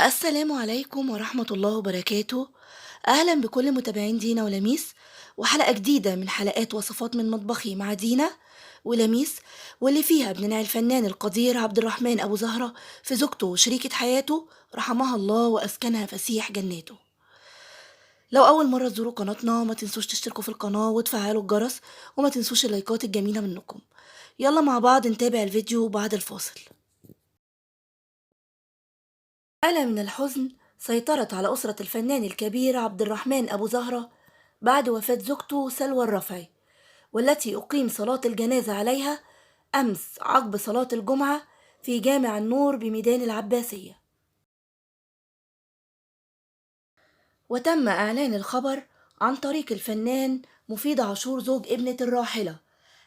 السلام عليكم ورحمة الله وبركاته. أهلا بكل متابعين دينا ولميس، وحلقة جديدة من حلقات وصفات من مطبخي مع دينا ولميس، واللي فيها بننعي الفنان القدير عبد الرحمن أبو زهرة في زوجته وشريكة حياته رحمها الله وأسكنها فسيح جناته. لو أول مرة تزوروا قناتنا ما تنسوش تشتركوا في القناة وتفعلوا الجرس، وما تنسوش اللايكات الجميلة منكم. يلا مع بعض نتابع الفيديو بعد الفاصل. حالة من الحزن سيطرت على أسرة الفنان الكبير عبد الرحمن أبو زهرة بعد وفاة زوجته سلوى الرفعي، والتي أقيم صلاة الجنازة عليها أمس عقب صلاة الجمعة في جامع النور بميدان العباسية. وتم إعلان الخبر عن طريق الفنان مفيد عاشور زوج ابنة الراحلة،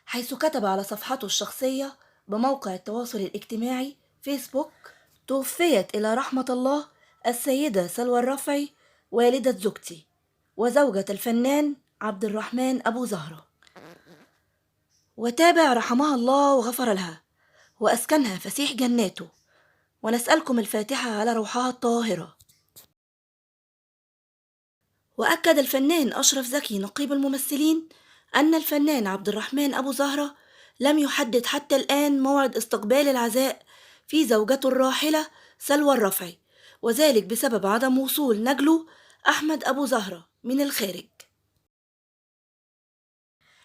حيث كتب على صفحته الشخصية بموقع التواصل الاجتماعي فيسبوك: توفيت إلى رحمة الله السيدة سلوى الرفعي والدة زوجتي وزوجة الفنان عبد الرحمن أبو زهرة، وتابع رحمها الله وغفر لها وأسكنها فسيح جناته، ونسألكم الفاتحة على روحها الطاهرة. وأكد الفنان أشرف زكي نقيب الممثلين أن الفنان عبد الرحمن أبو زهرة لم يحدد حتى الآن موعد استقبال العزاء في زوجته الراحلة سلوى الرفعي، وذلك بسبب عدم وصول نجله أحمد أبو زهرة من الخارج،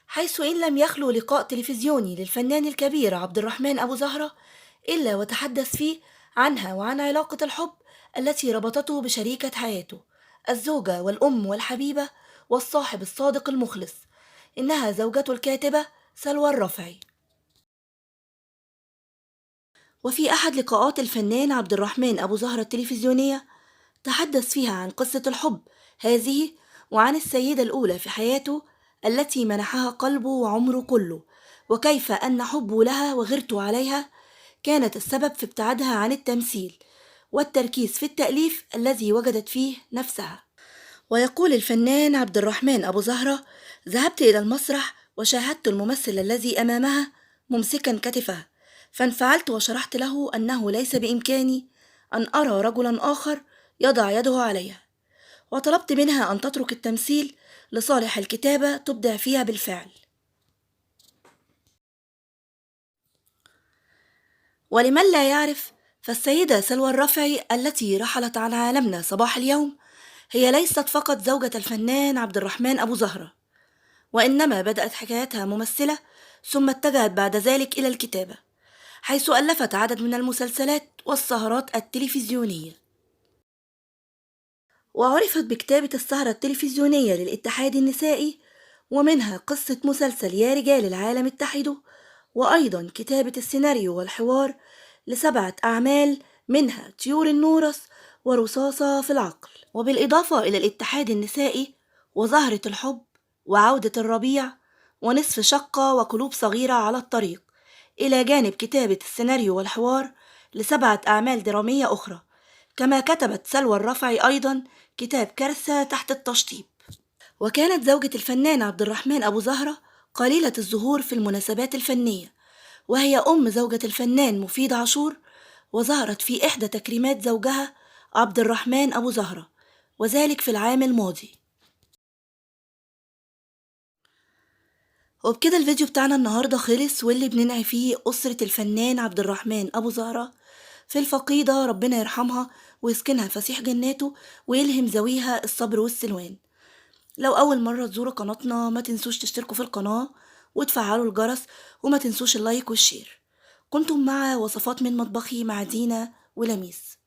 حيث إن لم يخلو لقاء تلفزيوني للفنان الكبير عبد الرحمن أبو زهرة إلا وتحدث فيه عنها وعن علاقة الحب التي ربطته بشريكة حياته، الزوجة والأم والحبيبة والصاحب الصادق المخلص، إنها زوجته الكاتبة سلوى الرفعي. وفي أحد لقاءات الفنان عبد الرحمن أبو زهرة التلفزيونية تحدث فيها عن قصة الحب هذه وعن السيدة الأولى في حياته التي منحها قلبه وعمره كله، وكيف أن حبه لها وغيرته عليها كانت السبب في ابتعادها عن التمثيل والتركيز في التأليف الذي وجدت فيه نفسها. ويقول الفنان عبد الرحمن أبو زهرة: ذهبت إلى المسرح وشاهدت الممثل الذي أمامها ممسكا كتفها، فانفعلت وشرحت له أنه ليس بإمكاني أن أرى رجلا آخر يضع يده عليها، وطلبت منها أن تترك التمثيل لصالح الكتابة تبدع فيها بالفعل. ولمن لا يعرف، فالسيدة سلوى الرفعي التي رحلت عن عالمنا صباح اليوم هي ليست فقط زوجة الفنان عبد الرحمن أبو زهرة، وإنما بدأت حكايتها ممثلة ثم اتجهت بعد ذلك إلى الكتابة، حيث ألفت عدد من المسلسلات والسهرات التلفزيونية، وعرفت بكتابة السهرة التلفزيونية للاتحاد النسائي، ومنها قصة مسلسل يا رجال العالم اتحدوا، وأيضا كتابة السيناريو والحوار لسبعة أعمال منها طيور النورس ورصاصة في العقل، وبالإضافة إلى الاتحاد النسائي وزهرة الحب وعودة الربيع ونصف شقة وقلوب صغيرة على الطريق، إلى جانب كتابة السيناريو والحوار لسبعة أعمال درامية أخرى. كما كتبت سلوى الرفعي أيضا كتاب كارثة تحت التشطيب. وكانت زوجة الفنان عبد الرحمن أبو زهرة قليلة الظهور في المناسبات الفنية، وهي أم زوجة الفنان مفيد عاشور، وظهرت في إحدى تكريمات زوجها عبد الرحمن أبو زهرة، وذلك في العام الماضي. وبكده الفيديو بتاعنا النهاردة خلص، واللي بننعي فيه أسرة الفنان عبد الرحمن أبو زهرة في الفقيدة، ربنا يرحمها ويسكنها فسيح جناته ويلهم ذويها الصبر والسلوان. لو أول مرة تزوروا قناتنا ما تنسوش تشتركوا في القناة وتفعلوا الجرس، وما تنسوش اللايك والشير. كنتم مع وصفات من مطبخي مع دينا ولميس.